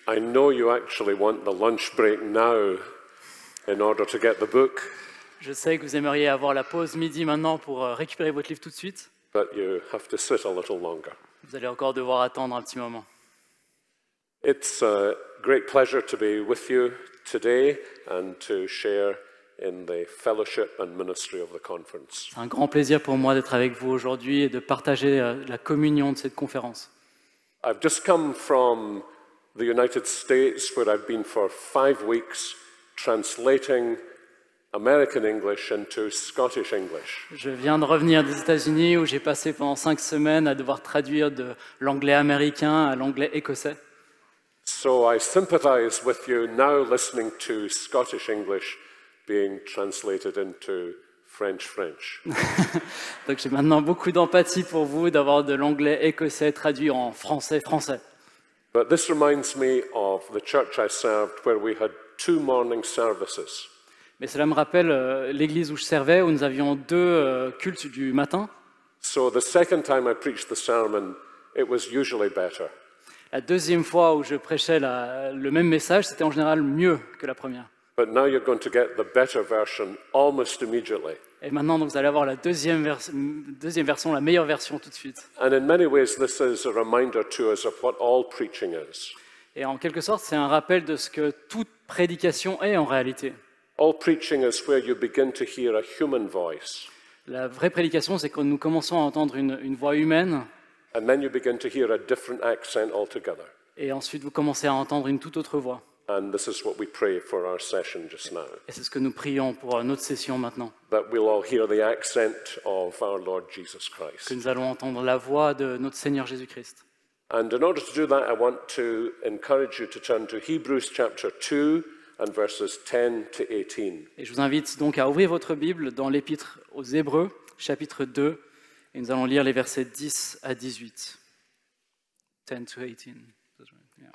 I know you actually want the lunch break now in order to get the book, Je sais que vous aimeriez avoir la pause midi maintenant pour récupérer votre livre tout de suite. but you have to sit a little longer. Vous allez encore devoir attendre un petit moment. It's a great pleasure to be with you today and to share in the fellowship and ministry of the conference. C'est un grand plaisir pour moi d'être avec vous aujourd'hui et de partager la communion de cette conférence. I've just come from the United States where I've been for 5 weeks translating American English into Scottish English. Je viens de revenir des États-Unis où j'ai passé pendant 5 semaines à devoir traduire de l'anglais américain à l'anglais écossais. So I sympathize with you now listening to Scottish English being translated into French. Donc j'ai maintenant beaucoup d'empathie pour vous d'avoir de l'anglais écossais traduit en français. But this reminds me of the church I served where we had 2 morning services. Mais cela me rappelle l'église où je servais, où nous avions 2 cultes du matin. So the second time I preached the sermon, it was usually better. La deuxième fois où je prêchais le même message, c'était en général mieux que la première. But now you're going to get the better version almost immediately. Et maintenant, donc, vous allez avoir la deuxième version, la meilleure version tout de suite. And in many ways, this is a reminder to us of what all preaching is. Et en quelque sorte, c'est un rappel de ce que toute prédication est en réalité. All preaching is where you begin to hear a human voice. La vraie prédication, c'est quand nous commençons à entendre une voix humaine, And then you begin to hear a different accent altogether. et ensuite vous commencez à entendre une toute autre voix. And this is what we pray for our session just now. Et c'est ce que nous prions pour notre session maintenant, That we'll all hear the accent of our Lord Jesus que Christ. nous allons entendre la voix de notre Seigneur Jésus-Christ. And in order to do that, I want to encourage you to turn to Hebrews chapter 2 and verses 10 to 18. Et je vous invite donc à ouvrir votre Bible dans l'Épître aux Hébreux, chapitre 2, et nous allons lire les versets 10 à 18. 10 to 18. Yeah.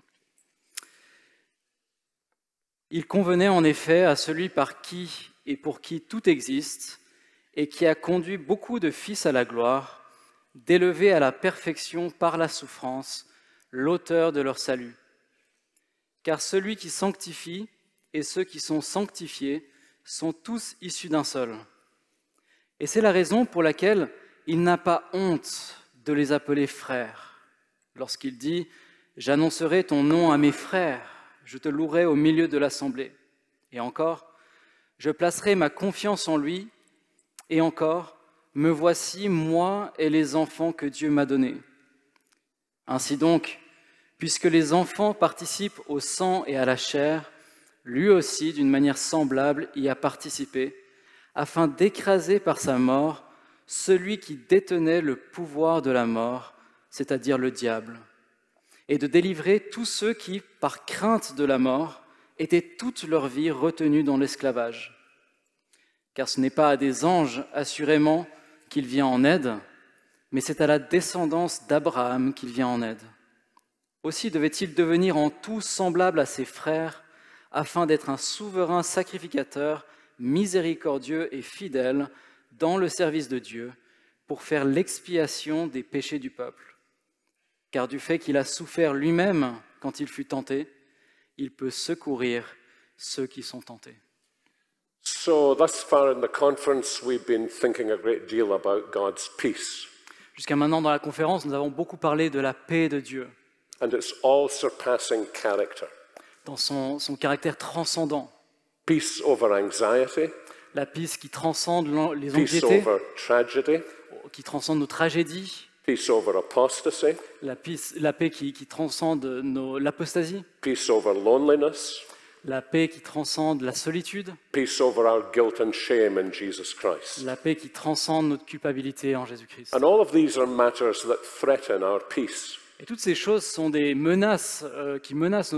Il convenait en effet à celui par qui et pour qui tout existe, et qui a conduit beaucoup de fils à la gloire, d'élever à la perfection par la souffrance l'auteur de leur salut. Car celui qui sanctifie et ceux qui sont sanctifiés sont tous issus d'un seul. Et c'est la raison pour laquelle il n'a pas honte de les appeler frères. Lorsqu'il dit « J'annoncerai ton nom à mes frères, je te louerai au milieu de l'assemblée. » Et encore « Je placerai ma confiance en lui. » Et encore « Me voici, moi et les enfants que Dieu m'a donnés. » Ainsi donc, puisque les enfants participent au sang et à la chair, lui aussi, d'une manière semblable, y a participé, afin d'écraser par sa mort celui qui détenait le pouvoir de la mort, c'est-à-dire le diable, et de délivrer tous ceux qui, par crainte de la mort, étaient toute leur vie retenus dans l'esclavage. Car ce n'est pas à des anges, assurément, qu'il vient en aide, mais c'est à la descendance d'Abraham qu'il vient en aide. Aussi devait-il devenir en tout semblable à ses frères, afin d'être un souverain sacrificateur, miséricordieux et fidèle dans le service de Dieu, pour faire l'expiation des péchés du peuple. Car du fait qu'il a souffert lui-même quand il fut tenté, il peut secourir ceux qui sont tentés. So thus far in the conference, we've been thinking a great deal about God's peace. Jusqu'à maintenant dans la conférence, nous avons beaucoup parlé de la paix de Dieu, And its all-surpassing character. dans son caractère transcendant. Peace over anxiety, La paix qui transcende les peace anxiétés, over tragedy, qui transcende nos tragédies, peace over apostasy, la paix qui transcende l'apostasie, peace over loneliness, la paix qui transcende la solitude, peace over our guilt and shame in Jesus Christ. la paix qui transcende notre culpabilité en Jésus-Christ. And all of these are matters that threaten our peace. Et toutes ces choses sont des menaces qui menacent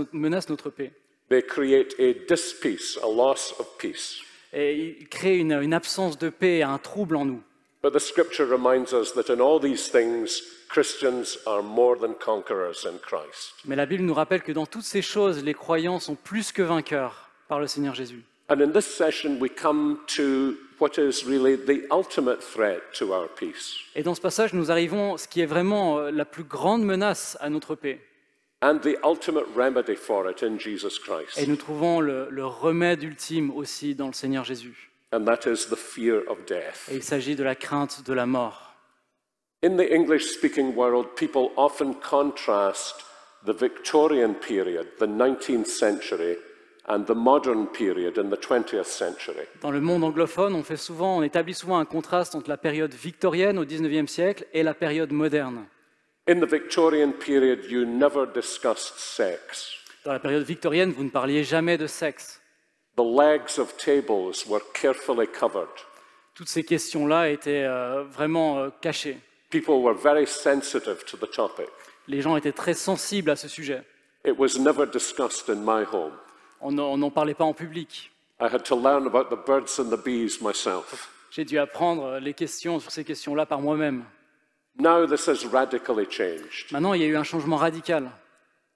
notre paix. They create a dispeace, a loss of peace. Et ils créent une absence de paix, un trouble en nous. But the scripture reminds us that in all these things, Christians are more than conquerors in Christ. Mais la Bible nous rappelle que dans toutes ces choses, les croyants sont plus que vainqueurs par le Seigneur Jésus. And in this session, we come to what is really the ultimate threat to our peace. Et dans ce passage, nous arrivons à ce qui est vraiment la plus grande menace à notre paix. and the ultimate remedy for it in Jesus Christ. Et nous trouvons le remède ultime aussi dans le Seigneur Jésus. And that is the fear of death. Et il s'agit de la crainte de la mort. In the English-speaking world, people often contrast the Victorian period, the 19th century, and the modern period in the 20th century. Dans le monde anglophone, on établit souvent un contraste entre la période victorienne au XIXe siècle et la période moderne. In the Victorian period, you never discussed sex. Dans la période victorienne, vous ne parliez jamais de sexe. The legs of tables were carefully covered. Toutes ces questions-là étaient vraiment cachées. People were very sensitive to the topic. Les gens étaient très sensibles à ce sujet. It was never discussed in my home. On n'en parlait pas en public. I had to learn about the birds and the bees myself. J'ai dû apprendre les questions sur ces questions-là par moi-même. Now this has radically changed. Maintenant, il y a eu un changement radical.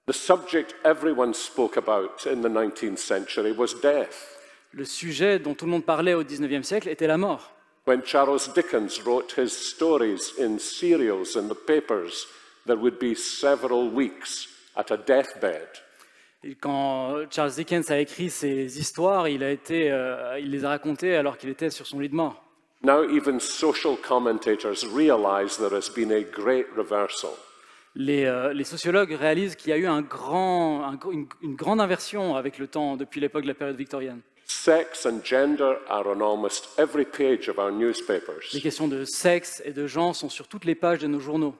The subject everyone spoke about in the 19th century was death. Le sujet dont tout le monde parlait au XIXe siècle était la mort. When Charles Dickens wrote his stories in serials in the papers, there would be several weeks at a deathbed. Et quand Charles Dickens a écrit ses histoires, il les a racontées alors qu'il était sur son lit de mort. Now even social commentators realize there has been a great reversal. Les sociologues réalisent qu'il y a eu une grande inversion avec le temps depuis l'époque de la période victorienne. Sex and gender are on almost every page of our newspapers. Les questions de sexe et de genre sont sur toutes les pages de nos journaux.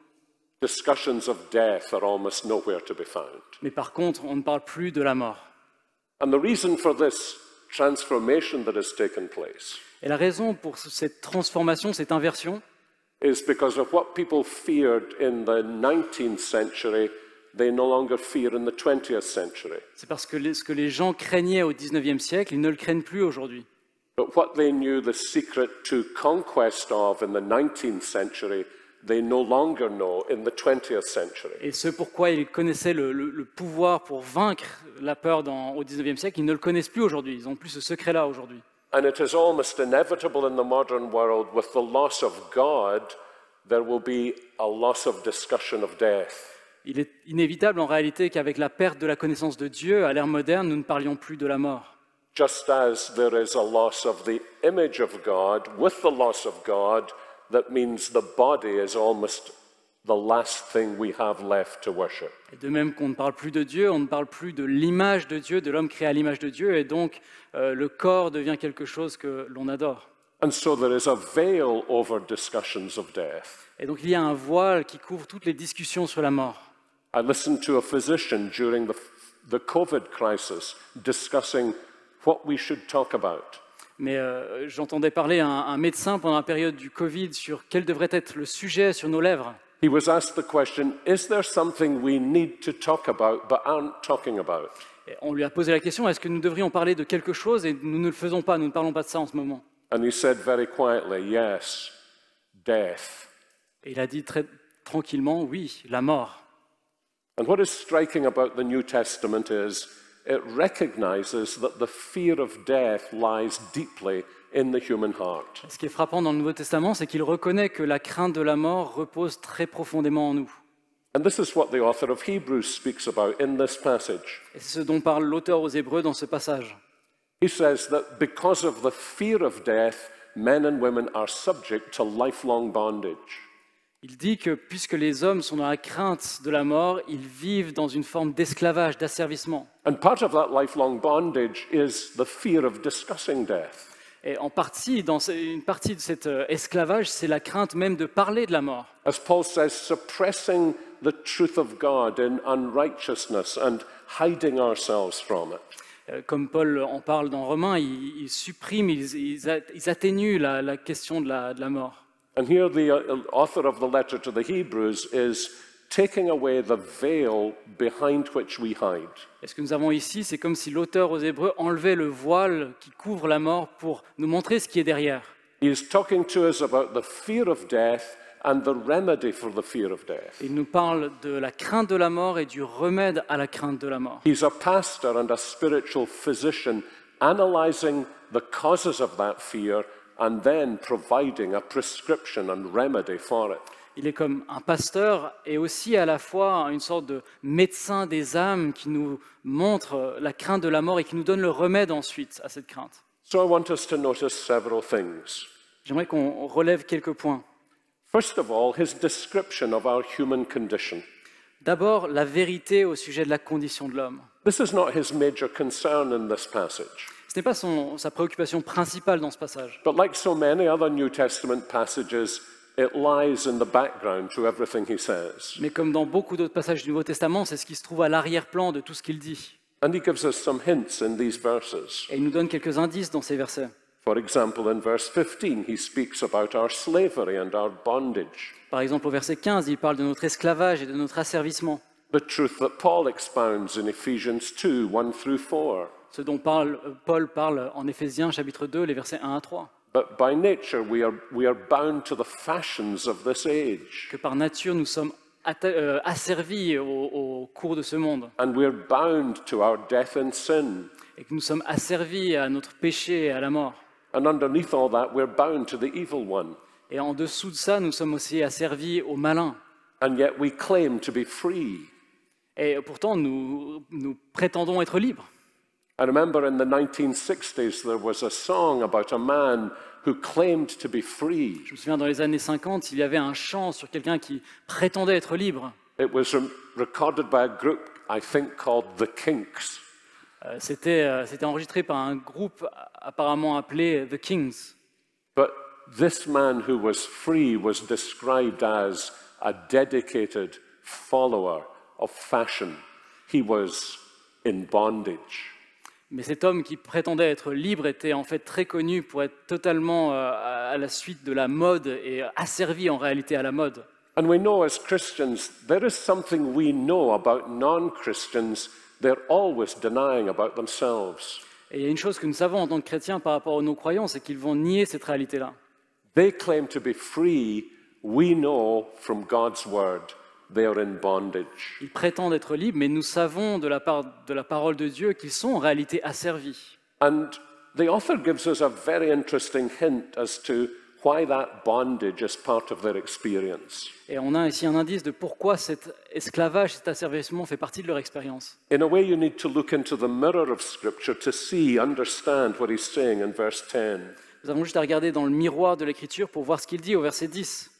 Discussions of death are almost nowhere to be found. Mais par contre, on ne parle plus de la mort. And the reason for this transformation that has taken place Et la raison pour cette transformation, cette inversion, is because of what people feared in the 19th century, they no longer fear in the 20th century. c'est parce que ce que les gens craignaient au XIXe siècle, ils ne le craignent plus aujourd'hui. But what they knew the secret to conquest of in the 19th century, they no longer know in the 20th century. Et ce pourquoi ils connaissaient le pouvoir pour vaincre la peur au XIXe siècle, ils ne le connaissent plus aujourd'hui. Ils n'ont plus ce secret-là aujourd'hui. And it is almost inevitable in the modern world, with the loss of God, there will be a loss of discussion of death. Il est inévitable en réalité qu'avec la perte de la connaissance de Dieu, à l'ère moderne, nous ne parlions plus de la mort. Just as there is a loss of the image of God, with the loss of God, that means the body is almost the last thing we have left to worship. Et de même qu'on ne parle plus de Dieu, on ne parle plus de l'image de Dieu, de l'homme créé à l'image de Dieu, et donc le corps devient quelque chose que l'on adore. And so there is a veil over discussions of death. Et donc il y a un voile qui couvre toutes les discussions sur la mort. I listened to a physician during the COVID crisis discussing what we should talk about. Mais j'entendais parler un médecin pendant la période du Covid sur quel devrait être le sujet sur nos lèvres. He was asked the question, is there something we need to talk about but aren't talking about? Et on lui a posé la question, est-ce que nous devrions parler de quelque chose et nous ne le faisons pas, nous ne parlons pas de ça en ce moment. And he said very quietly, yes, death. Et il a dit très tranquillement, oui, la mort. And what is striking about the New Testament is it recognizes that the fear of death lies deeply in the human heart. Ce qui est frappant dans le Nouveau Testament, c'est qu'il reconnaît que la crainte de la mort repose très profondément en nous. And this is what the author of Hebrews speaks about in this passage. Et c'est ce dont parle l'auteur aux Hébreux dans ce passage. He says that because of the fear of death, men and women are subject to lifelong bondage. Il dit que puisque les hommes sont dans la crainte de la mort, ils vivent dans une forme d'esclavage, d'asservissement. And part of that lifelong bondage is the fear of discussing death. Et une partie de cet esclavage, c'est la crainte même de parler de la mort. As Paul says, suppressing the truth of God in unrighteousness and hiding ourselves from it. Comme Paul en parle dans Romains, ils suppriment, ils atténuent la question de la mort. And here the author of the letter to the Hebrews is taking away the veil behind which we hide. Et ce que nous avons ici, c'est comme si l'auteur aux Hébreux enlevait le voile qui couvre la mort pour nous montrer ce qui est derrière. He is talking to us about the fear of death and the remedy for the fear of death. Il nous parle de la crainte de la mort et du remède à la crainte de la mort. He's a pastor and a spiritual physician analyzing the causes of that fear and then providing a prescription and remedy for it. Il est comme un pasteur et aussi à la fois une sorte de médecin des âmes qui nous montre la crainte de la mort et qui nous donne le remède ensuite à cette crainte. So I want us to notice several things. J'aimerais qu'on relève quelques points. First of all, his description of our human condition. D'abord, la vérité au sujet de la condition de l'homme. This is not his major concern in this passage. Ce n'est pas sa préoccupation principale dans ce passage. But like so many other New Testament passages, it lies in the background to everything he says. Mais comme dans beaucoup d'autres passages du Nouveau Testament, c'est ce qui se trouve à l'arrière-plan de tout ce qu'il dit. And he gives us some hints in these verses. Et il nous donne quelques indices dans ces versets. For example, in verse 15, he speaks about our slavery and our bondage. Par exemple, au verset 15, il parle de notre esclavage et de notre asservissement. The truth that Paul expounds in Ephesians 2, 1 through 4. Ce dont Paul parle en Éphésiens chapitre 2, les versets 1 à 3. But by nature, we are bound to the fashions of this age. Que par nature, nous sommes asservis au cours de ce monde. And we're bound to our death and sin. Et que nous sommes asservis à notre péché et à la mort. And underneath all that, we're bound to the evil one. Et en dessous de ça, nous sommes aussi asservis au malin. And yet we claim to be free. Et pourtant, nous prétendons être libres. I remember in the 1960s, there was a song about a man who claimed to be free. Je me souviens, dans les années 50, il y avait un chant sur quelqu'un qui prétendait être libre. It was recorded by a group, I think, called The Kinks. C'était enregistré par un groupe apparemment appelé The Kings. But this man who was free was described as a dedicated follower of fashion. He was in bondage. Mais cet homme qui prétendait être libre était en fait très connu pour être totalement à la suite de la mode et asservi en réalité à la mode. And we know as Christians, there is something we know about non-Christians. They're always denying about themselves. Et il y a une chose que nous savons en tant que chrétiens par rapport aux non-croyants, c'est qu'ils vont nier cette réalité-là. They claim to be free. We know from God's word they are in bondage. Ils prétendent être libres, mais nous savons de la part de la parole de Dieu qu'ils sont en réalité asservis. And the author gives us a very interesting hint as to why that bondage is part of their experience. Et on a ici un indice de pourquoi cet esclavage, cet asservissement fait partie de leur expérience. In a way, you need to look into the mirror of Scripture to see, understand what he's saying in verse 10. Nous avons juste à regarder dans le miroir de l'Écriture pour voir ce qu'il dit au verset 10.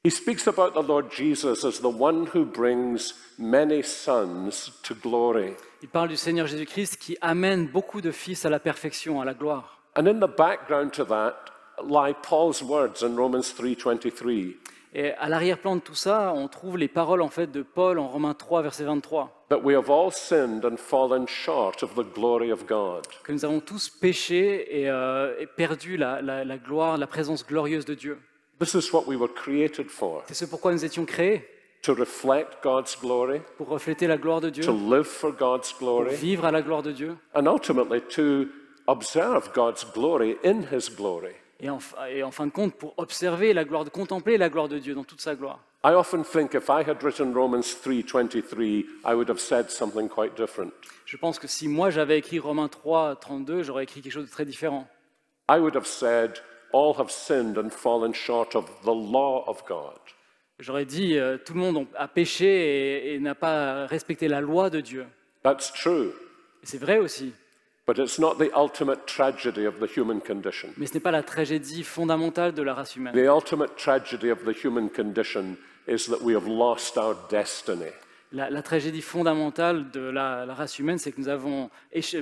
He speaks about the Lord Jesus as the one who brings many sons to glory. Il parle du Seigneur Jésus-Christ qui amène beaucoup de fils à la perfection, à la gloire. And in the background to that lie Paul's words in Romans 3:23. Et à l'arrière-plan de tout ça, on trouve les paroles en fait de Paul en Romains 3, verset 23. That we have all sinned and fallen short of the glory of God. Que nous avons tous péché et perdu la gloire, la présence glorieuse de Dieu. This is what we were created for. C'est ce pourquoi nous étions créés, To reflect God's glory, pour refléter la gloire de Dieu, to live for God's pour glory, vivre à la gloire de Dieu, and ultimately to observe God's glory in His glory. et en fin de compte, pour observer la gloire, de contempler la gloire de Dieu dans toute sa gloire. I often think if I had written Romans 3:23, I would have said something quite different. Je pense que si moi j'avais écrit Romains 3, 32, j'aurais écrit quelque chose de très différent. I would have said, all have sinned and fallen short of the law of God. J'aurais dit, tout le monde a péché et n'a pas respecté la loi de Dieu. That's true, Et c'est vrai aussi, but it's not the ultimate tragedy of the human condition. mais ce n'est pas la tragédie fondamentale de la race humaine. The ultimate tragedy of the human condition is that we have lost our destiny. La tragédie fondamentale de la race humaine, c'est que nous avons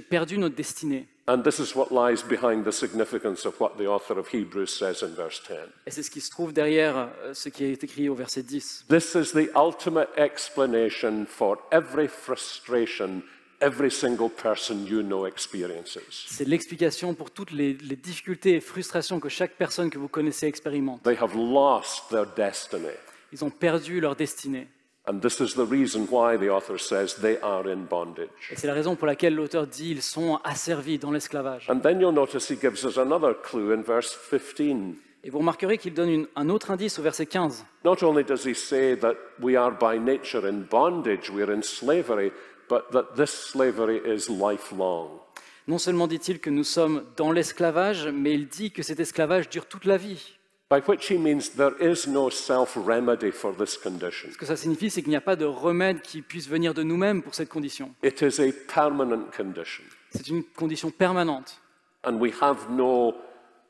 perdu notre destinée. And this is what lies behind the significance of what the author of Hebrews says in verse 10. Et c'est ce qui se trouve derrière ce qui est écrit au verset 10. This is the ultimate explanation for every frustration every single person you know experiences. C'est l'explication pour toutes les difficultés et frustrations que chaque personne que vous connaissez expérimente. They have lost their destiny. Ils ont perdu leur destinée. And this is the reason why the author says they are in bondage. Et c'est la raison pour laquelle l'auteur dit ils sont asservis dans l'esclavage. And then you'll notice he gives us another clue in verse 15. Et vous remarquerez qu'il donne un autre indice au verset 15. Not only does he say that we are by nature in bondage, we are in slavery, but that this slavery is lifelong. Non seulement dit-il que nous sommes dans l'esclavage, mais il dit que cet esclavage dure toute la vie. by which he means there is no self-remedy for this condition. Ce que ça signifie, c'est qu'il n'y a pas de remède qui puisse venir de nous-mêmes pour cette condition. It is a permanent condition, C'est une condition permanente. and we have no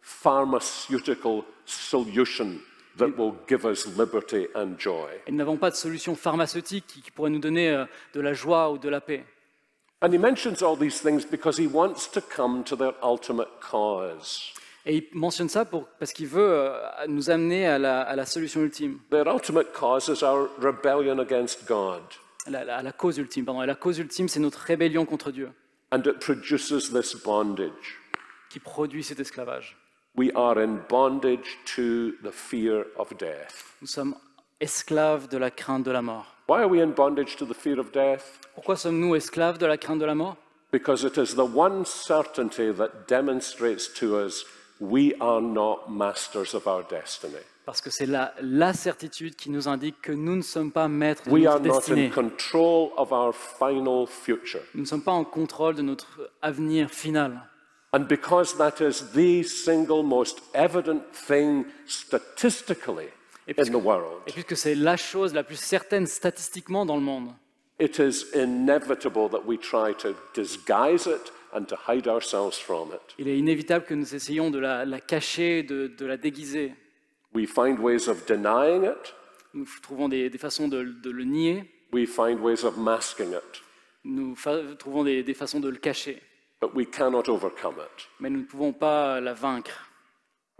pharmaceutical solution that will give us liberty and joy. Et nous n'avons pas de solution pharmaceutique qui pourrait nous donner de la joie ou de la paix. And he mentions all these things because he wants to come to their ultimate cause. Et il mentionne ça parce qu'il veut nous amener à la solution ultime, Their ultimate cause is our rebellion against God, à la cause ultime. Pardon. Et la cause ultime, c'est notre rébellion contre Dieu and it produces this bondage. qui produit cet esclavage. We are in bondage to the fear of death. Nous sommes esclaves de la crainte de la mort. Why are we in bondage to the fear of death? Pourquoi sommes-nous esclaves de la crainte de la mort? Because it is the one certainty that demonstrates to us we are not masters of our destiny. Parce que c'est la certitude qui nous indique que nous ne sommes pas maîtres de We are notre not in destinée. control of our final future. Nous ne sommes pas en contrôle de notre avenir final. And because that is the single most evident thing statistically in the world, Et puisque c'est la chose la plus certaine statistiquement dans le monde, it is inevitable that we try to disguise it and to hide ourselves from it. il est inévitable que nous essayions de la cacher, de la déguiser. We find ways of denying it. Nous trouvons des façons de le nier, We find ways of masking it. nous trouvons des façons de le cacher, But we cannot overcome it. mais nous ne pouvons pas la vaincre.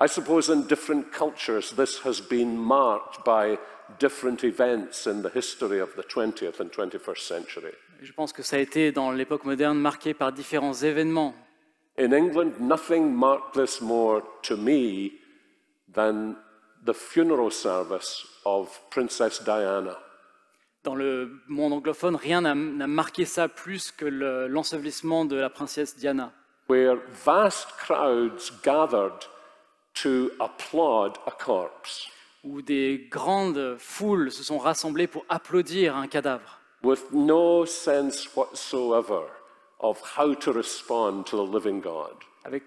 I suppose in different cultures this has been marked by different events in the history of the 20th and 21st century. Je pense que ça a été, dans l'époque moderne, marqué par différents événements. In England, nothing marked this more to me than the funeral service of Princess Diana. Dans le monde anglophone, rien n'a marqué ça plus que l'ensevelissement de la princesse Diana, Where vast crowds gathered to applaud a corpse où des grandes foules se sont rassemblées pour applaudir un cadavre, with no sense whatsoever of how to respond to the living God. avec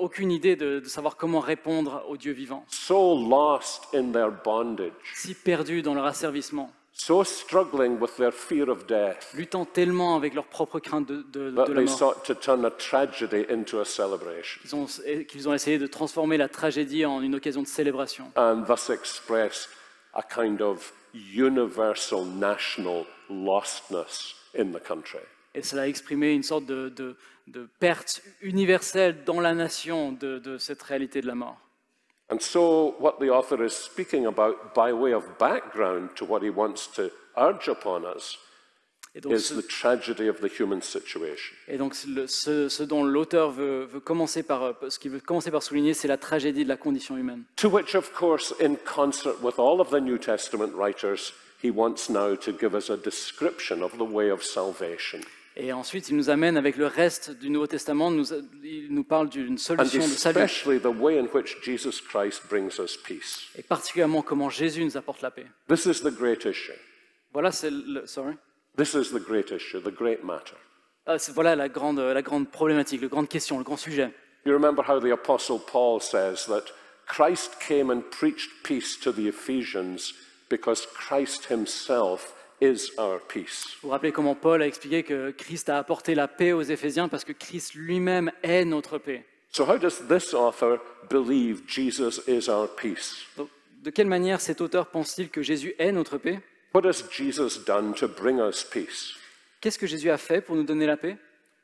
aucune idée de savoir comment répondre au Dieu vivant, So lost in their bondage, si perdus dans leur asservissement, so struggling with their fear of death, luttant tellement avec leur propre crainte de that la they mort, sought to turn a tragedy into a celebration qu'ils ont essayé de transformer la tragédie en une occasion de célébration, and thus express a kind of universal national lostness in the country. et cela a exprimé une sorte de perte universelle dans la nation de cette réalité de la mort. And so, what the author is speaking about by way of background to what he wants to urge upon us Et donc, is the tragedy of the human situation. ce dont l'auteur ce qu'il veut commencer par souligner, c'est la tragédie de la condition humaine. To which, of course, in concert with all of the New Testament writers, he wants now to give us a description of the way of salvation. Et ensuite, il nous amène avec le reste du Nouveau Testament, il nous parle d'une And solution de salut, especially the way in which Jesus Christ brings us peace. et particulièrement comment Jésus nous apporte la paix. This is the great issue. Voilà, This is the great issue, the great matter. voilà la grande problématique, la grande question, le grand sujet. You remember how the Apostle Paul says that Christ came and preached peace to the Ephesians because Christ himself is our peace. Vous vous rappelez comment Paul a expliqué que Christ a apporté la paix aux Éphésiens parce que Christ lui-même est notre paix. So how does this author believe Jesus is our peace? Donc, de quelle manière cet auteur pense-t-il que Jésus est notre paix? What has Jesus done to bring us peace? Qu'est-ce que Jésus a fait pour nous donner la paix?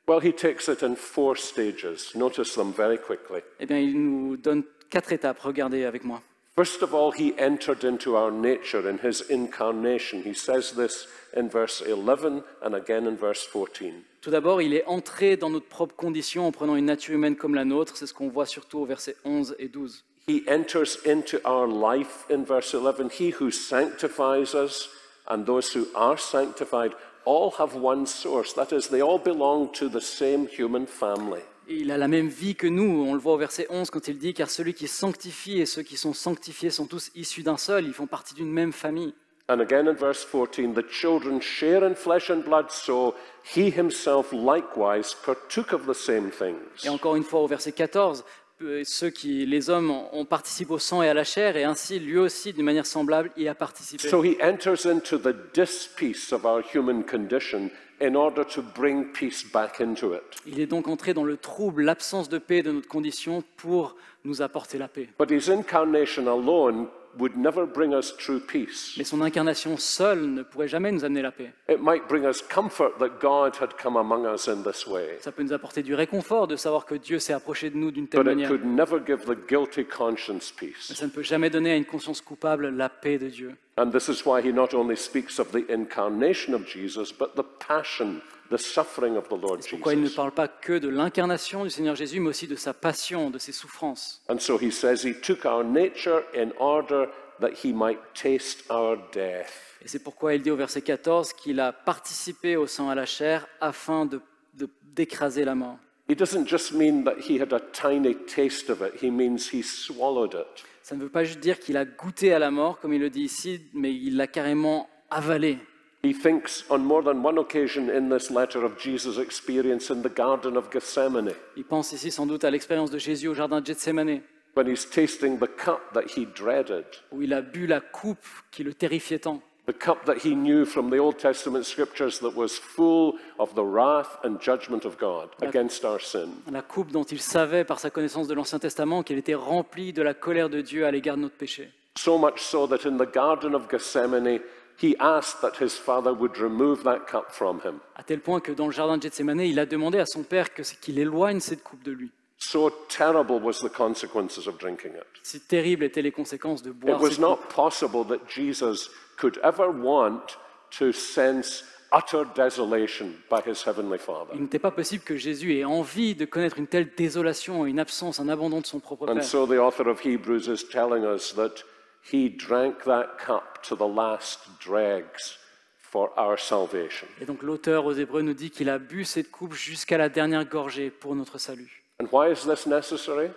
Well, he takes it in 4 stages. Notice them very quickly. Eh bien, il nous donne 4 étapes. Regardez avec moi. First of all, he entered into our nature in his incarnation. He says this in verse 11 and again in verse 14. Tout d'abord, il est entré dans notre propre condition en prenant une nature humaine comme la nôtre. C'est ce qu'on voit surtout au verset 11 et 12. He enters into our life in verse 11. He who sanctifies us and those who are sanctified all have one source. That is, they all belong to the same human family. Il a la même vie que nous. On le voit au verset 11 quand il dit « Car celui qui sanctifie et ceux qui sont sanctifiés sont tous issus d'un seul. Ils font partie d'une même famille. » And again in verse 14, the children share in flesh and blood, so he himself likewise partook of the same things. Et encore une fois au verset 14, les hommes ont participé au sang et à la chair, et ainsi lui aussi, d'une manière semblable, y a participé. So he enters into the dis-peace of our human condition in order to bring peace back into it. Il est donc entré dans le trouble, l'absence de paix de notre condition pour nous apporter la paix. But his incarnation alone would never bring us true peace. Mais son incarnation seule ne pourrait jamais nous amener la paix. It might bring us comfort that God had come among us in this way, Ça peut nous apporter du réconfort de savoir que Dieu s'est approché de nous d'une telle but it manière. could never give the guilty conscience Mais peace. ça ne peut jamais donner à une conscience coupable la paix de Dieu. And this is why he not only speaks of the incarnation of Jesus, but the passion, the suffering of the Lord C'est pourquoi il ne Jesus. parle pas que de l'incarnation du Seigneur Jésus, mais aussi de sa passion, de ses souffrances. And so he says he took our nature in order that he might taste our death. Et c'est pourquoi il dit au verset 14 qu'il a participé au sang et à la chair afin d'écraser la mort. He doesn't just mean that he had a tiny taste of it, he means he swallowed it. Ça ne veut pas juste dire qu'il a goûté à la mort, comme il le dit ici, mais il l'a carrément avalé. He thinks on more than one occasion in this letter of Jesus' experience in the Garden of Gethsemane, Il pense ici sans doute à l'expérience de Jésus au jardin de Gethsémanée, when he's tasting the cup that he dreaded, où il a bu la coupe qui le terrifiait tant. the cup that he knew from the Old Testament scriptures that was full of the wrath and judgment of God against our sin. La coupe dont il savait par sa connaissance de l'Ancien Testament qu'elle était remplie de la colère de Dieu à l'égard de notre péché. So much so that in the Garden of Gethsemane, he asked that his father would remove that cup from him. À tel point que dans le jardin de Gethsémanée, il a demandé à son père qu'il éloigne cette coupe de lui. So terrible was the consequences of drinking it. Si terribles étaient les conséquences de It boire was cette not coupe. possible that Jesus could ever want to sense utter desolation by his heavenly Father. Il n'était pas possible que Jésus ait envie de connaître une telle désolation, une absence, un abandon de son propre And Père. so the author of Hebrews is telling us that he drank that cup to the last dregs for our salvation. Et donc l'auteur aux Hébreux nous dit qu'il a bu cette coupe jusqu'à la dernière gorgée pour notre salut. And why is this necessary?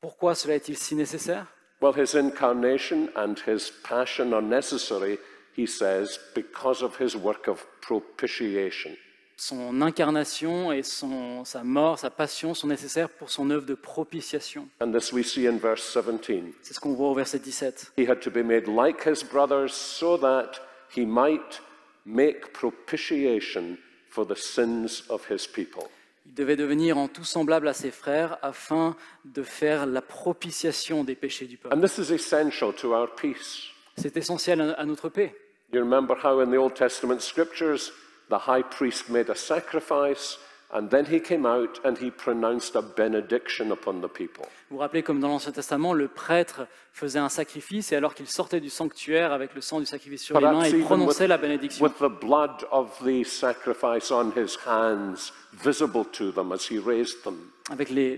Pourquoi cela est-il si nécessaire? Well, his incarnation and his passion are necessary, he says, because of his work of propitiation. Son incarnation et sa mort, sa passion sont nécessaires pour son œuvre de propitiation. And this we see in verse 17. C'est ce qu'on voit au verset 17. He had to be made like his brothers so that he might make propitiation for the sins of his people. Il devait devenir en tout semblable à ses frères afin de faire la propitiation des péchés du peuple. And this is essential to our peace. C'est essentiel à notre paix. You remember how in the Old Testament scriptures, the high priest made a sacrifice, and then he came out and he pronounced a benediction upon the people. Vous vous rappelez comme dans l'Ancien Testament, le prêtre faisait un sacrifice et alors qu'il sortait du sanctuaire avec le sang du sacrifice sur les mains, Perhaps il even prononçait la bénédiction. with the blood of the sacrifice on his hands visible to them as he raised them. Avec les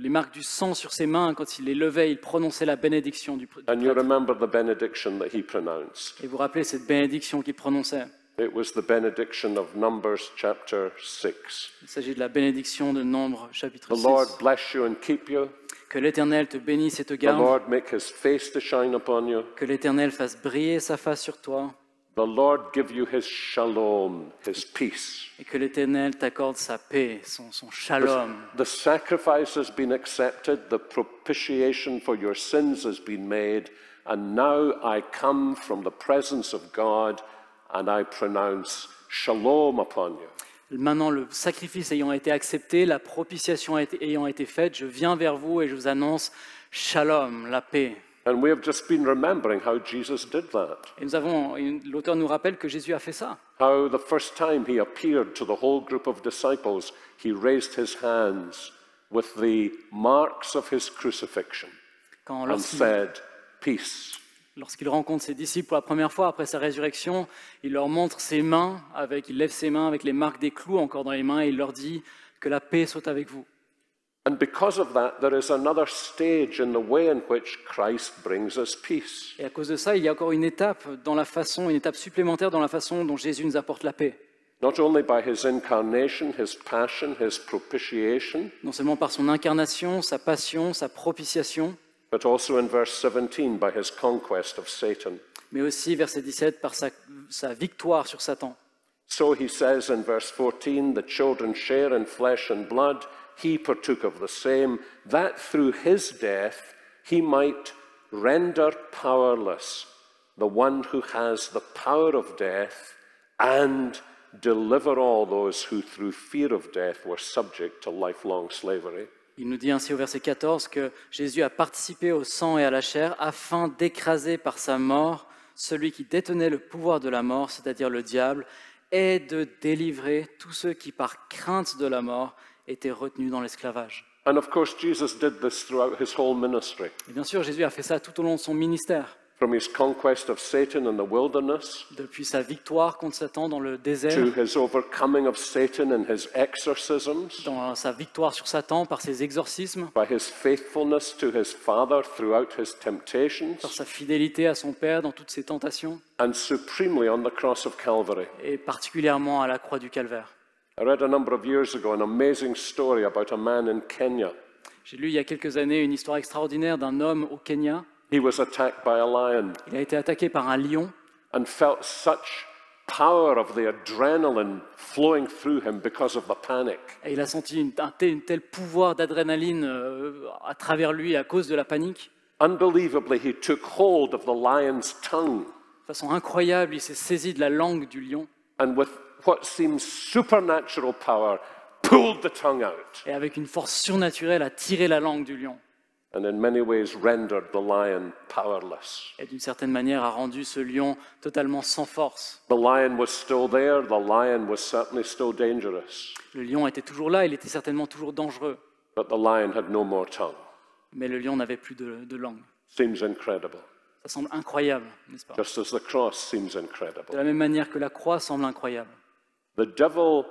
marques du sang sur ses mains, quand il les levait, il prononçait la bénédiction du And you prêtre. remember the benediction that he pronounced. Et vous vous rappelez cette bénédiction qu'il prononçait. It was the benediction of Numbers chapter 6. Il s'agit de la bénédiction de Nombre, chapitre The 6. Lord bless you and keep you. Que l'Éternel te bénisse et te The garde. Lord make his face to shine upon you. Que l'Éternel fasse briller sa face sur toi. The Lord give you his shalom, his peace. Et que l'Éternel t'accorde sa paix, son shalom. The sacrifice has been accepted, the propitiation for your sins has been made, and now I come from the presence of God and I pronounce shalom upon you. Maintenant, le sacrifice ayant été accepté, la propitiation ayant été faite, je viens vers vous et je vous annonce shalom, la paix. And we have just been remembering how Jesus did that. Et l'auteur nous rappelle que Jésus a fait ça. How the first time he appeared to the whole group of disciples, he raised his hands with the marks of his crucifixion and said, peace. Lorsqu'il rencontre ses disciples pour la première fois après sa résurrection, il leur montre ses mains, il lève ses mains avec les marques des clous encore dans les mains et il leur dit que la paix soit avec vous. And because of that, there is another stage in the way in which Christ brings us peace. Et à cause de ça, il y a encore une étape supplémentaire dans la façon dont Jésus nous apporte la paix. Not only by his incarnation, his passion, his propitiation, Non seulement par son incarnation, sa passion, sa propitiation, but also in verse 17 by his conquest of Satan. mais aussi, verset 17, par sa victoire sur Satan. So he says in verse 14, the children share in flesh and blood, he partook of the same, that through his death he might render powerless the one who has the power of death and deliver all those who through fear of death were subject to lifelong slavery. Il nous dit ainsi au verset 14 que Jésus a participé au sang et à la chair afin d'écraser par sa mort celui qui détenait le pouvoir de la mort, c'est-à-dire le diable, et de délivrer tous ceux qui, par crainte de la mort, étaient retenus dans l'esclavage. And of course, Jesus did this throughout his whole ministry. Et bien sûr, Jésus a fait ça tout au long de son ministère, From his conquest of Satan in the wilderness, depuis sa victoire contre Satan dans le désert, to his overcoming of Satan in his exorcisms, dans sa victoire sur Satan par ses exorcismes, by his faithfulness to his Father throughout his temptations, par sa fidélité à son Père dans toutes ses tentations, and supremely on the cross of Calvary. et particulièrement à la croix du Calvaire. I read a number of years ago an amazing story about a man in Kenya. J'ai lu il y a quelques années une histoire extraordinaire d'un homme au Kenya. He was attacked by a lion Il a été attaqué par un lion and felt such power of the adrenaline flowing through him because of the panic. et il a senti une tel pouvoir d'adrénaline à travers lui à cause de la panique. Unbelievably, he took hold of the lion's tongue De façon incroyable, il s'est saisi de la langue du lion and with what seems supernatural power pulled the tongue out et avec une force surnaturelle a tiré la langue du lion and in many ways rendered the lion powerless. et d'une certaine manière a rendu ce lion totalement sans force. The lion was still there. The lion was certainly still dangerous, Le lion était toujours là, il était certainement toujours dangereux, but the lion had no more tongue. mais le lion n'avait plus de langue. Seems incredible, Ça semble incroyable, n'est-ce pas? just as the cross seems De incredible. la même manière que la croix semble incroyable. The devil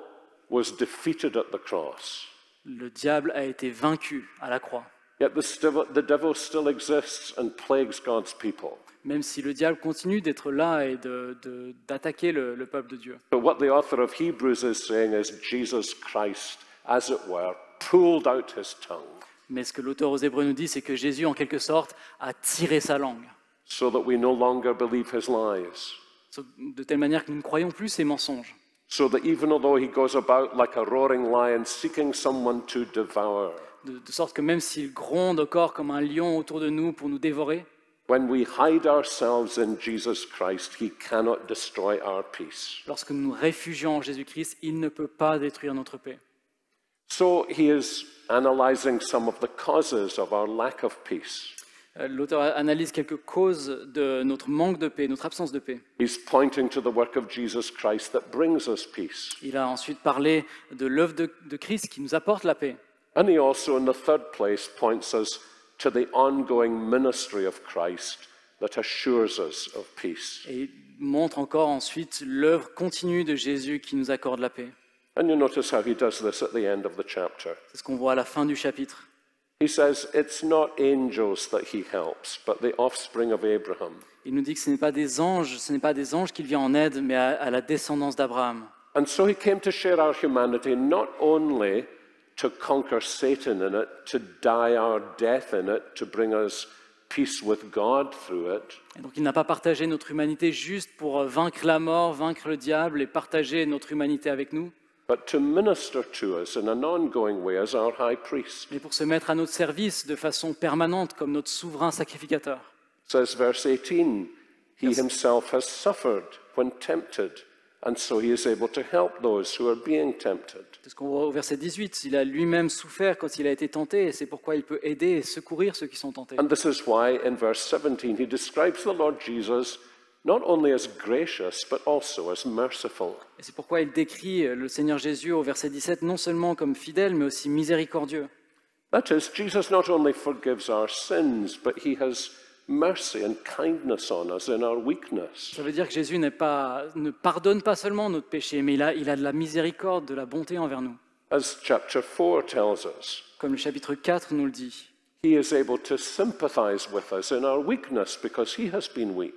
was defeated at the cross, Le diable a été vaincu à la croix. yet the devil still exists and plagues God's people. Même si le diable continue d'être là et d'attaquer le peuple de Dieu. But what the author of Hebrews is saying is Jesus Christ, as it were, pulled out his tongue Mais ce que l'auteur aux Hébreux nous dit, c'est que Jésus, en quelque sorte, a tiré sa langue, so that we no longer believe his lies. de telle manière que nous ne croyons plus ses mensonges. So that even although he goes about like a roaring lion seeking someone to devour, De sorte que même s'il gronde encore comme un lion autour de nous pour nous dévorer, when we hide ourselves in Jesus Christ, he cannot destroy our peace. lorsque nous nous réfugions en Jésus-Christ, il ne peut pas détruire notre paix. So he is analyzing some of the causes of our lack of peace. L'auteur analyse quelques causes de notre manque de paix, notre absence de paix. He's pointing to the work of Jesus Christ that brings us peace. Il a ensuite parlé de l'œuvre de Christ qui nous apporte la paix. And he also, in the third place, points us to the ongoing ministry of Christ that assures us of peace. Et il montre encore ensuite l'œuvre continue de Jésus qui nous accorde la paix. And you notice how he does this at the end of the chapter. C'est ce qu'on voit à la fin du chapitre. He says, it's not angels that he helps, but the offspring of Abraham. Il nous dit que ce n'est pas des anges qu'il vient en aide, mais à la descendance d'Abraham. And so he came to share our humanity, not only to conquer Satan in it, to die our death in it, to bring us peace with God through it, Et donc il n'a pas partagé notre humanité juste pour vaincre la mort, vaincre le diable et partager notre humanité avec nous, but to minister to us in an ongoing way as our high priest. mais pour se mettre à notre service de façon permanente comme notre souverain sacrificateur. Says verse 18, he himself has suffered when tempted, and so he is able to help those who are being tempted. C'est ce qu'on voit au verset 18. Il a lui-même souffert quand il a été tenté, et c'est pourquoi il peut aider et secourir ceux qui sont tentés. And this is why in verse 17 he describes the Lord Jesus not only as gracious, but also as merciful. Et c'est pourquoi il décrit le Seigneur Jésus au verset 17 non seulement comme fidèle, mais aussi miséricordieux. That is, Jesus not only forgives our sins, but he has mercy and kindness on us in our weakness. Ça veut dire que Jésus ne pardonne pas seulement notre péché, mais il a de la miséricorde, de la bonté envers nous. As chapter 4 tells us, Comme le chapitre 4 nous le dit. he is able to sympathize with us in our weakness because he has been weak.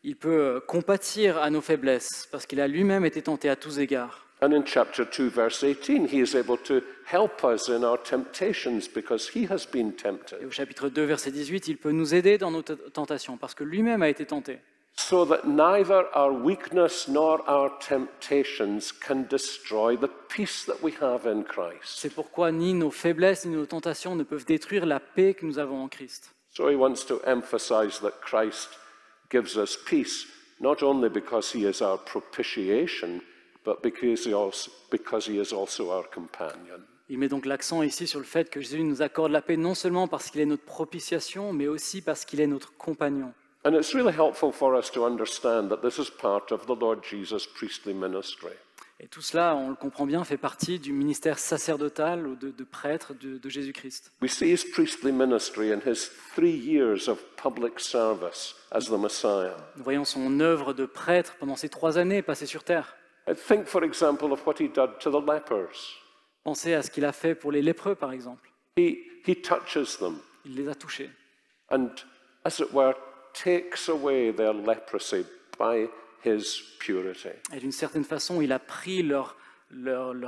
Il peut compatir à nos faiblesses, parce qu'il a lui-même été tenté à tous égards. And in chapter 2, verse 18, he is able to help us in our temptations because he has been Et tempted. au chapitre 2, verset 18, il peut nous aider dans nos tentations, parce que lui-même a été tenté. so that neither our weakness nor our temptations can destroy the peace that we have in Christ. C'est pourquoi ni nos faiblesses ni nos tentations ne peuvent détruire la paix que nous avons en Christ. So he wants to emphasize that Christ gives us peace, not only because he is our propitiation, but because he is also our companion. Il met donc l'accent ici sur le fait que Jésus nous accorde la paix non seulement parce qu'il est notre propitiation, mais aussi parce qu'il est notre compagnon. And it's really helpful for us to understand that this is part of the Lord Jesus' priestly ministry. Et tout cela, on le comprend bien, fait partie du ministère sacerdotal ou de prêtre de Jésus-Christ. We see his priestly ministry in his 3 years of public service as the Messiah. Nous voyons son œuvre de prêtre pendant ces 3 années passées sur terre. Think, for example, of what he did to the lepers. Pensez à ce qu'il a fait pour les lépreux, par exemple. He touches them Il les a touchés. and, as it were, takes away their leprosy by his purity. Et d'une certaine façon, il a pris leur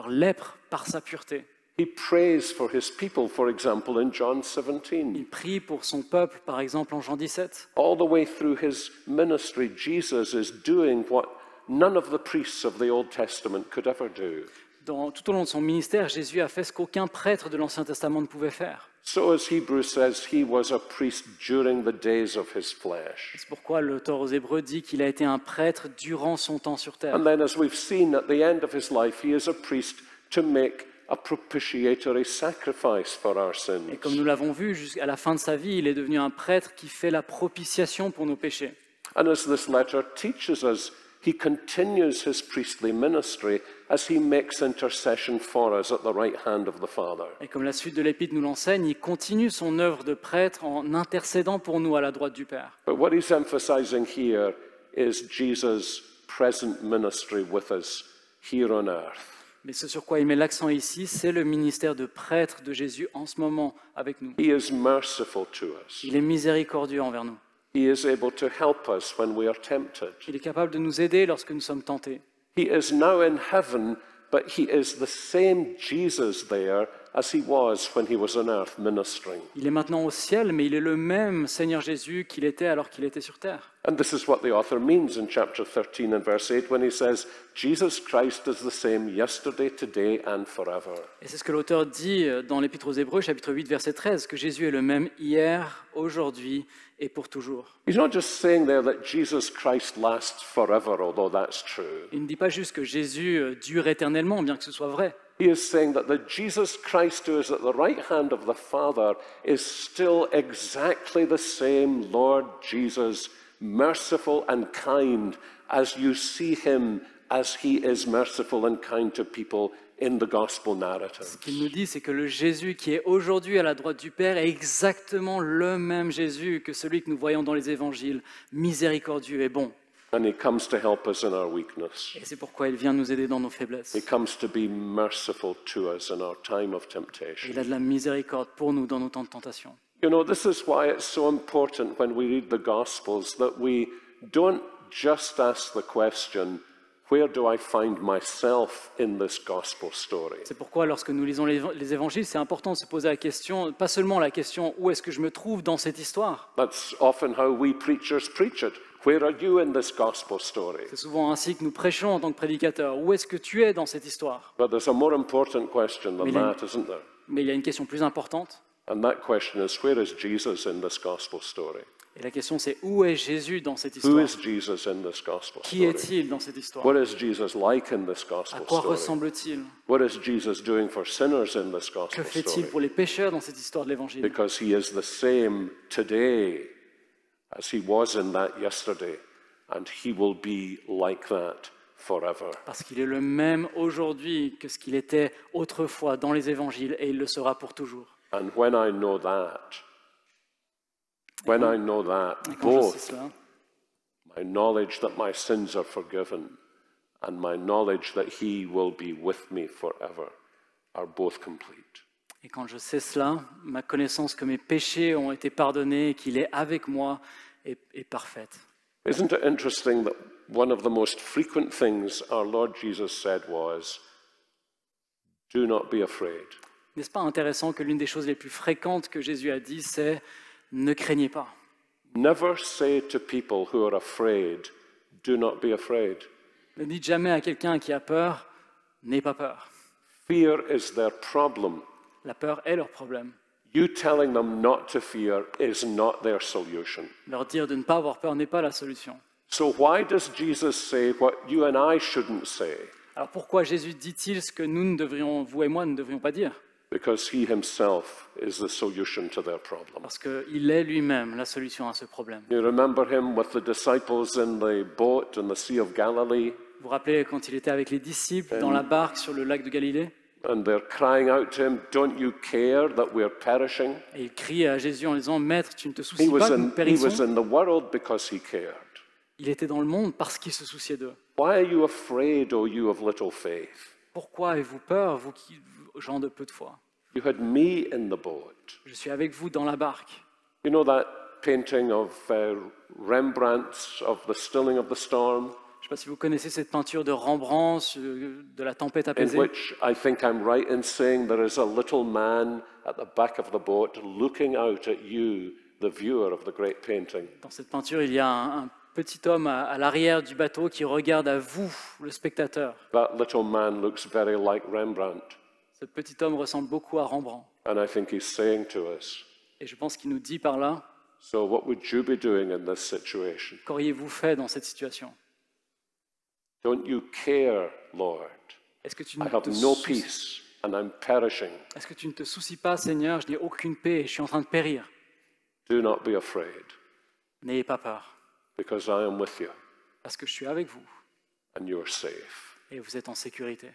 lèpre par sa pureté. He prays for his people, for example, in John 17. Il prie pour son peuple, par exemple, en Jean 17. All the way through his ministry, Jesus is doing what none of the priests of the Old Testament could ever do. Tout au long de son ministère, Jésus a fait ce qu'aucun prêtre de l'Ancien Testament ne pouvait faire. So as Hebrews says, he was a priest during the days of his flesh. C'est pourquoi l'auteur aux Hébreux dit qu'il a été un prêtre durant son temps sur terre. And then, as we've seen at the end of his life, he is a priest to make a propitiatory sacrifice for our sins. Et comme nous l'avons vu, jusqu'à la fin de sa vie, il est devenu un prêtre qui fait la propitiation pour nos péchés. And as this letter teaches us, he continues his priestly ministry as he makes intercession for us at the right hand of the Father. Et comme la suite de l'épître nous l'enseigne, il continue son œuvre de prêtre en intercédant pour nous à la droite du Père. But what he's emphasizing here is Jesus' present ministry with us here on earth. Mais ce sur quoi il met l'accent ici, c'est le ministère de prêtre de Jésus en ce moment avec nous. He is merciful to us. Il est miséricordieux envers nous. He is able to help us when we are tempted. Il est capable de nous aider lorsque nous sommes tentés. He is now in heaven, but he is the same Jesus there as he was when he was on earth ministering. Il est maintenant au ciel, mais il est le même Seigneur Jésus qu'il était alors qu'il était sur terre. And this is what the author means in chapter 13 and verse 8 when he says, Jesus Christ is the same yesterday, today and forever. Et c'est ce que l'auteur dit dans l'Épître aux Hébreux, chapitre 8, verset 13, que Jésus est le même hier, aujourd'hui et pour toujours. He's not just saying there that Jesus Christ lasts forever, although that's true. Il ne dit pas juste que Jésus dure éternellement, bien que ce soit vrai. He is saying that the Jesus Christ who is at the right hand of the Father is still exactly the same Lord Jesus, merciful and kind, as you see him as he is merciful and kind to people in the gospel narrative. Ce qu'il nous dit, c'est que le Jésus qui est aujourd'hui à la droite du Père est exactement le même Jésus que celui que nous voyons dans les évangiles, miséricordieux et bon. And he comes to help us in our weakness. Et c'est pourquoi il vient nous aider dans nos faiblesses. He comes to be merciful to us in our time of temptation. Il a de la miséricorde pour nous dans nos temps de tentation. You know, this is why it's so important when we read the Gospels that we don't just ask the question, where do I find myself in this gospel story? C'est pourquoi lorsque nous lisons les évangiles, c'est important de se poser la question, pas seulement la question où est-ce que je me trouve dans cette histoire. That's often how we preachers preach it. Where are you in this gospel story? C'est souvent ainsi que nous prêchons en tant que prédicateurs. Où est-ce que tu es dans cette histoire? But there's a more important question than Mais that, isn't there? Mais il y a une question plus importante. And that question is, where is Jesus in this gospel story? Et la question c'est, où est Jésus dans cette Who histoire? is Jesus in this gospel Qui story? est-il dans cette histoire? What is Jesus like in this À gospel quoi story? ressemble-t-il? What is Jesus doing for sinners in this Que gospel fait-il story? pour les pécheurs dans cette histoire de l'Évangile? Because he is the same today as he was in that yesterday, and he will be like that forever. Parce qu'il est le même aujourd'hui que ce qu'il était autrefois dans les Évangiles, et il le sera pour toujours. And when I know that, Et quand je both sais cela, my knowledge that my sins are forgiven and my knowledge that he will be with me forever are both complete. et quand je sais cela, ma connaissance que mes péchés ont été pardonnés et qu'il est avec moi est parfaite. Isn't it interesting that one of the most frequent things our Lord Jesus said was, do not be afraid. N'est-ce pas intéressant que l'une des choses les plus fréquentes que Jésus a dit, c'est « ne craignez pas ». Never say to people who are afraid, do not be afraid. Ne dites jamais à quelqu'un qui a peur, n'aie pas peur. Fear is their problem. La peur est leur problème. You telling them not to fear is not their solution. Leur dire de ne pas avoir peur n'est pas la solution. So why does Jesus say what you and I shouldn't say? Alors pourquoi Jésus dit-il ce que vous et moi, ne devrions pas dire? Because he himself is the solution to their problem. Parce qu'il est lui-même la solution à ce problème. You remember him with the disciples in the boat in the Sea of Galilee? Vous vous rappelez quand il était avec les disciples dans la barque sur le lac de Galilée? And they're crying out to him, don't you care that we're perishing? Et il crie à Jésus en disant, Maître, tu ne te He soucies pas was que nous in périssons? the world because he cared. Il était dans le monde parce qu'il se souciait d'eux. Why are you afraid, O you of little faith? Pourquoi avez-vous peur, vous gens de peu de foi? You had me in the boat. Je suis avec vous dans la barque. You know that painting of Rembrandt's of the stilling of the storm, Je ne sais pas si vous connaissez cette peinture de Rembrandt, de la tempête in apaisée. which I think I'm right in saying there is a little man at the back of the boat looking out at you, the viewer of the great painting. Dans cette peinture, il y a un petit homme à l'arrière du bateau qui regarde à vous, le spectateur. That little man looks very like Rembrandt. Ce petit homme ressemble beaucoup à Rembrandt. And I think he's saying to us, Et je pense qu'il nous dit par là, so what would you be doing in this situation? qu'auriez-vous fait dans cette situation? Don't you care, Lord? Est-ce que tu I ne have te no soucies- peace and I'm perishing. Est-ce que tu ne te soucies pas, Seigneur, je n'ai aucune paix et je suis en train de périr? Do not be afraid, N'ayez pas peur, because I am with you parce que je suis avec vous and you're safe. et vous êtes en sécurité.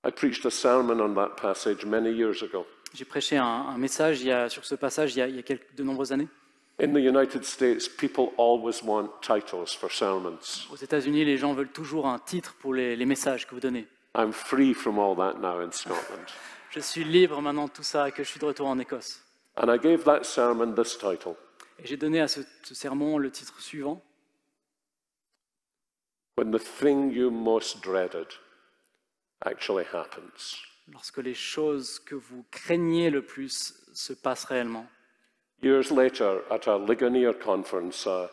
I preached a sermon on that passage many years ago. J'ai prêché un message sur ce passage il y a de nombreuses années. In the United States, people always want titles for sermons. Aux États-Unis, les gens veulent toujours un titre pour les messages que vous donnez. I'm free from all that now in Scotland. Je suis libre maintenant de tout ça et que je suis de retour en Écosse. And I gave that sermon this title, Et j'ai donné à ce sermon le titre suivant, When the thing you most dreaded actually happens. lorsque les choses que vous craignez le plus se passent réellement. Years later, at a Ligonier conference, a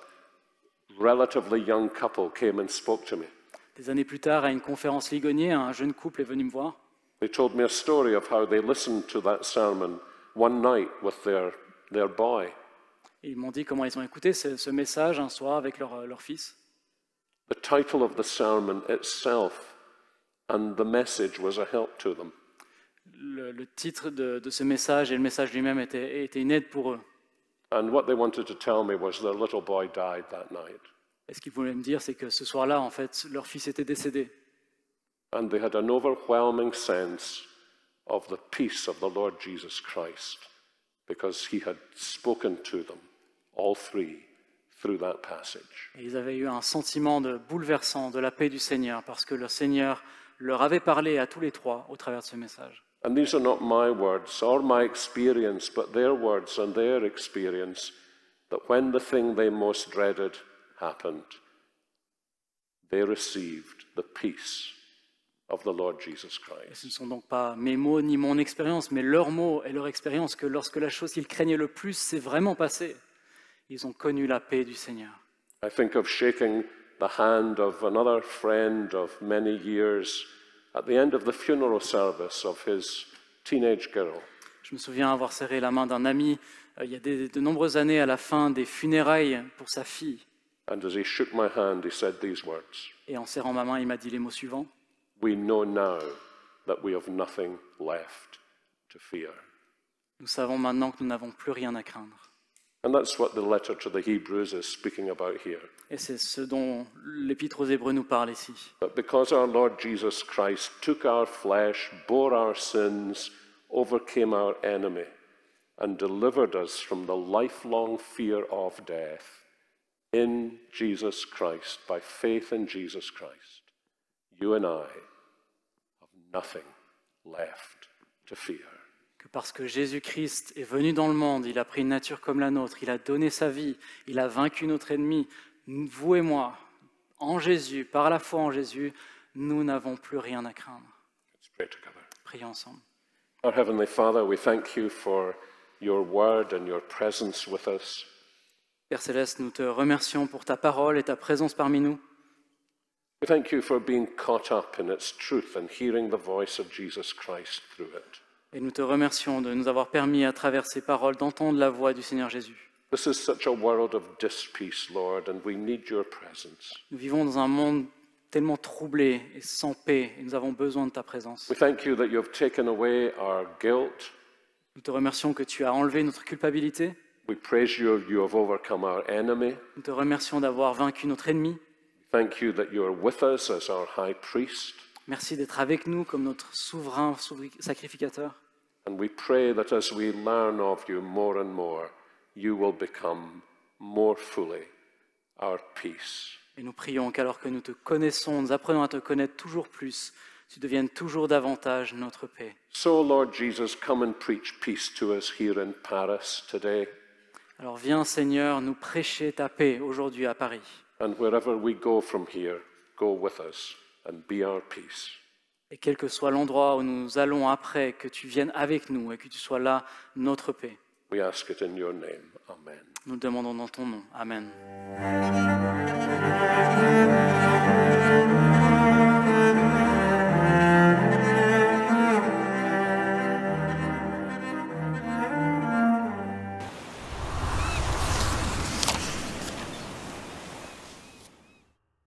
relatively young couple came and spoke to me. Des années plus tard, à une conférence Ligonier, un jeune couple est venu me voir. They told me a story of how they listened to that sermon one night with their boy. Et ils m'ont dit comment ils ont écouté ce message un soir avec leur fils. The title of the sermon itself and the message was a help to them. Le titre de ce message et le message lui-même était une aide pour eux. And what they wanted to tell me was their little boy died that night. Et ce qu'ils voulaient me dire, c'est que ce soir-là, en fait, leur fils était décédé. And they had an overwhelming sense of the peace of the Lord Jesus Christ because he had spoken to them, all three, through that passage. Et ils avaient eu un sentiment bouleversant de la paix du Seigneur parce que le Seigneur leur avait parlé à tous les trois au travers de ce message. And these are not my words or my experience, but their words and their experience, that when the thing they most dreaded happened, they received the peace of the Lord Jesus Et Christ. ce ne sont donc pas mes mots ni mon expérience, mais leurs mots et leur expérience que lorsque la chose qu'ils craignaient le plus s'est vraiment passée, ils ont connu la paix du Seigneur. I think of shaking the hand of another friend of many years at the end of the funeral service of his teenage girl. Je me souviens avoir serré la main d'un ami il y a de nombreuses années à la fin des funérailles pour sa fille. And as he shook my hand, he said these words, Et en serrant ma main, il m'a dit les mots suivants. "We know now that we have nothing left to fear." Nous savons maintenant que nous n'avons plus rien à craindre. And that's what the letter to the Hebrews is speaking about here. Et c'est ce dont l'Épître aux Hébreux nous parle ici. But because our Lord Jesus Christ took our flesh, bore our sins, overcame our enemy, and delivered us from the lifelong fear of death, in Jesus Christ, by faith in Jesus Christ, you and I have nothing left to fear. Que parce que Jésus-Christ est venu dans le monde, il a pris une nature comme la nôtre, il a donné sa vie, il a vaincu notre ennemi. Vous et moi, en Jésus, par la foi en Jésus, nous n'avons plus rien à craindre. Let's pray together. Prions ensemble. Our Heavenly Father, we thank you for your word and your presence with us. Père Céleste, nous te remercions pour ta parole et ta présence parmi nous. We thank you for being caught up in its truth and hearing the voice of Jesus Christ through it. Et nous te remercions de nous avoir permis, à travers ces paroles, d'entendre la voix du Seigneur Jésus. This is such a world of dispeace, Lord, and we need your presence. Nous vivons dans un monde tellement troublé et sans paix, et nous avons besoin de ta présence. We thank you that you have taken away our guilt. Nous te remercions que tu as enlevé notre culpabilité. We praise you, you have overcome our enemy. Nous te remercions d'avoir vaincu notre ennemi. Thank you that you are with us as our high priest. Merci d'être avec nous comme notre souverain sacrificateur. And we pray that as we learn of you more and more, you will become more fully our peace. Et nous prions qu'alors que nous te connaissons, nous apprenons à te connaître toujours plus, tu deviennes toujours davantage notre paix. So, Lord Jesus, come and preach peace to us here in Paris today. Alors viens, Seigneur, nous prêcher ta paix aujourd'hui à Paris. And wherever we go from here, go with us and be our peace. Et quel que soit l'endroit où nous allons après, que tu viennes avec nous et que tu sois là, notre paix. We ask it in your name. Amen. Nous le demandons dans ton nom. Amen.